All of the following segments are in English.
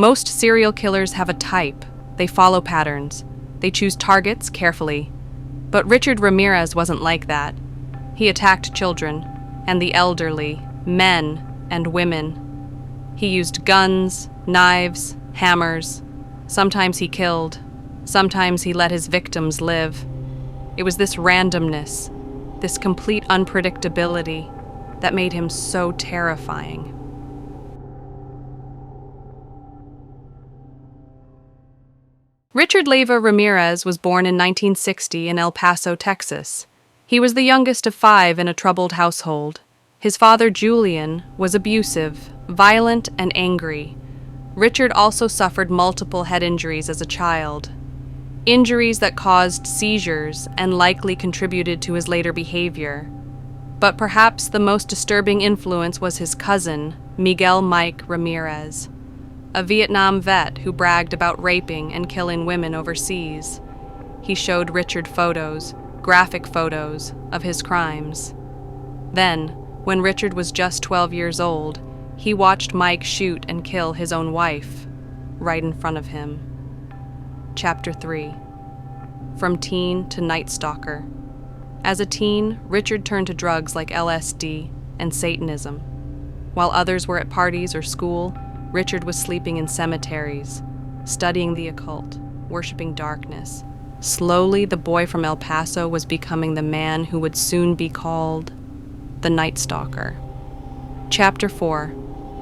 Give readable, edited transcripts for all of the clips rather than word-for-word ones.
Most serial killers have a type. They follow patterns. They choose targets carefully. But Richard Ramirez wasn't like that. He attacked children and the elderly, men and women. He used guns, knives, hammers. Sometimes he killed. Sometimes he let his victims live. It was this randomness, this complete unpredictability, that made him so terrifying. Richard Leyva Ramirez was born in 1960 in El Paso, Texas. He was the youngest of 5 in a troubled household. His father, Julian, was abusive, violent, and angry. Richard also suffered multiple head injuries as a child, injuries that caused seizures and likely contributed to his later behavior. But perhaps the most disturbing influence was his cousin, Miguel Mike Ramirez, a Vietnam vet who bragged about raping and killing women overseas. He showed Richard photos, graphic photos, of his crimes. Then, when Richard was just 12 years old, he watched Mike shoot and kill his own wife, right in front of him. Chapter 3. From Teen to Night Stalker. As a teen, Richard turned to drugs like LSD and Satanism. While others were at parties or school, Richard was sleeping in cemeteries, studying the occult, worshiping darkness. Slowly, the boy from El Paso was becoming the man who would soon be called the Night Stalker. Chapter 4.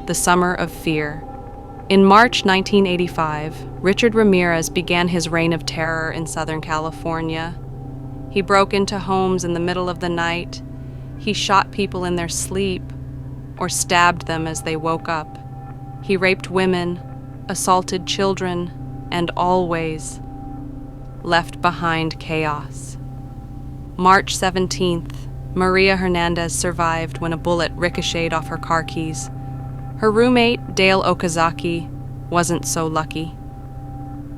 The Summer of Fear. In March 1985, Richard Ramirez began his reign of terror in Southern California. He broke into homes in the middle of the night. He shot people in their sleep or stabbed them as they woke up. He raped women, assaulted children, and always left behind chaos. March 17th, Maria Hernandez survived when a bullet ricocheted off her car keys. Her roommate, Dale Okazaki, wasn't so lucky.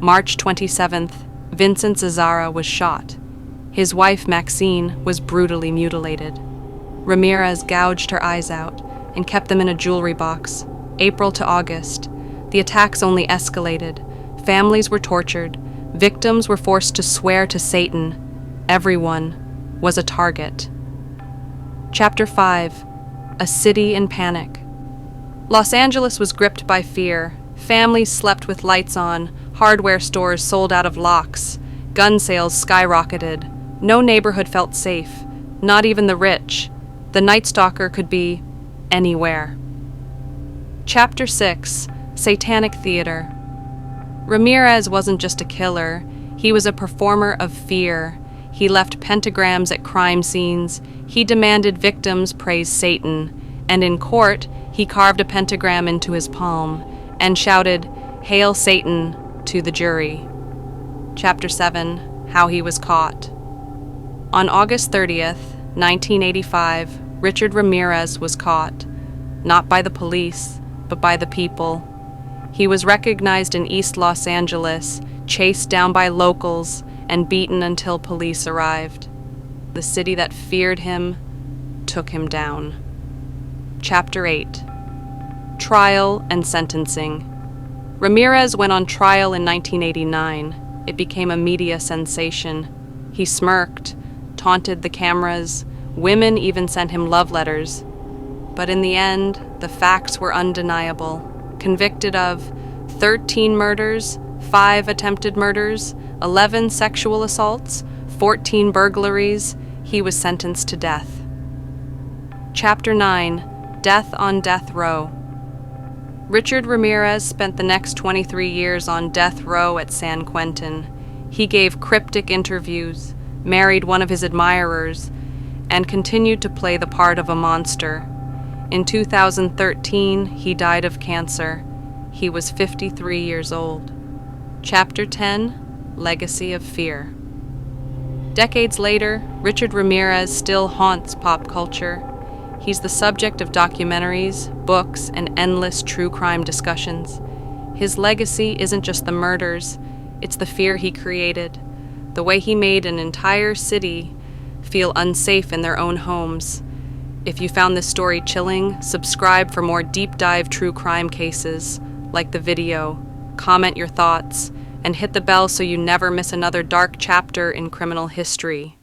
March 27th, Vincent Zazara was shot. His wife, Maxine, was brutally mutilated. Ramirez gouged her eyes out and kept them in a jewelry box. April to August, the attacks only escalated. Families were tortured. Victims were forced to swear to Satan. Everyone was a target. Chapter 5. A City in Panic. Los Angeles was gripped by fear. Families slept with lights on. Hardware stores sold out of locks. Gun sales skyrocketed. No neighborhood felt safe, not even the rich. The Night Stalker could be anywhere. Chapter 6. Satanic Theater. Ramirez wasn't just a killer. He was a performer of fear. He left pentagrams at crime scenes. He demanded victims praise Satan. And in court, he carved a pentagram into his palm and shouted, "Hail Satan," to the jury. Chapter 7. How he was caught. On August 30th, 1985, Richard Ramirez was caught, not by the police, but by the people. He was recognized in East Los Angeles, chased down by locals, and beaten until police arrived. The city that feared him took him down. Chapter 8. Trial and Sentencing. Ramirez went on trial in 1989. It became a media sensation. He smirked, taunted the cameras. Women even sent him love letters. But in the end, the facts were undeniable. Convicted of 13 murders, 5 attempted murders, 11 sexual assaults, 14 burglaries, he was sentenced to death. Chapter 9. Death on Death Row. Richard Ramirez spent the next 23 years on death row at San Quentin. He gave cryptic interviews, married one of his admirers, and continued to play the part of a monster. In 2013, he died of cancer. He was 53 years old. Chapter 10. Legacy of Fear. Decades later, Richard Ramirez still haunts pop culture. He's the subject of documentaries, books, and endless true crime discussions. His legacy isn't just the murders, it's the fear he created, the way he made an entire city feel unsafe in their own homes. If you found this story chilling, subscribe for more deep dive true crime cases, like the video comment your thoughts, and hit the bell so you never miss another dark chapter in criminal history.